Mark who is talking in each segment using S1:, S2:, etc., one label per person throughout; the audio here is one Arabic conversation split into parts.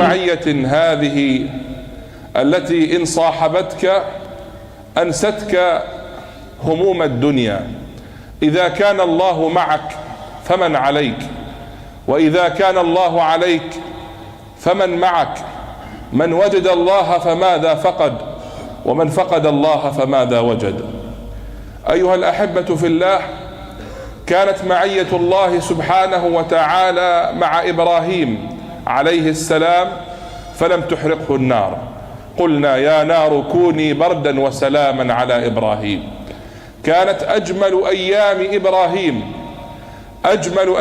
S1: معية هذه التي إن صاحبتك أنستك هموم الدنيا. إذا كان الله معك فمن عليك، وإذا كان الله عليك فمن معك؟ من وجد الله فماذا فقد، ومن فقد الله فماذا وجد؟ أيها الأحبة في الله، كانت معية الله سبحانه وتعالى مع إبراهيم عليه السلام فلم تحرقه النار. قلنا يا نار كوني بردا وسلاما على إبراهيم. كانت أجمل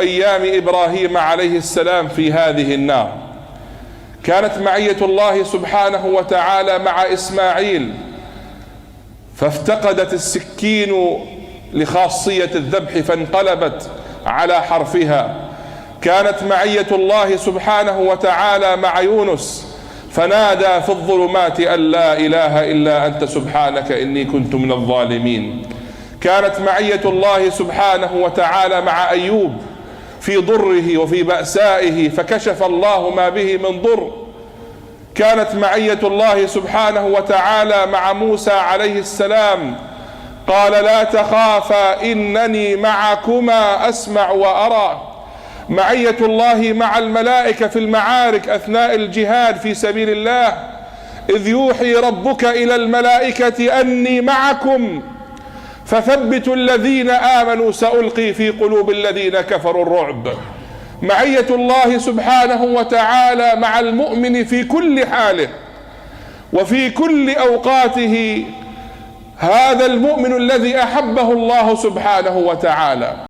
S1: أيام إبراهيم عليه السلام في هذه النار. كانت معية الله سبحانه وتعالى مع إسماعيل فافتقدت السكين لخاصية الذبح فانقلبت على حرفها. كانت معية الله سبحانه وتعالى مع يونس فنادى في الظلمات أن لا إله إلا أنت سبحانك إني كنت من الظالمين. كانت معية الله سبحانه وتعالى مع أيوب في ضره وفي بأسائه فكشف الله ما به من ضر. كانت معية الله سبحانه وتعالى مع موسى عليه السلام قال لا تخافا إنني معكما أسمع وأرى. معية الله مع الملائكة في المعارك أثناء الجهاد في سبيل الله إذ يوحي ربك إلى الملائكة أني معكم فثبتوا الذين آمنوا سألقي في قلوب الذين كفروا الرعب. معية الله سبحانه وتعالى مع المؤمن في كل حاله وفي كل أوقاته، هذا المؤمن الذي أحبه الله سبحانه وتعالى.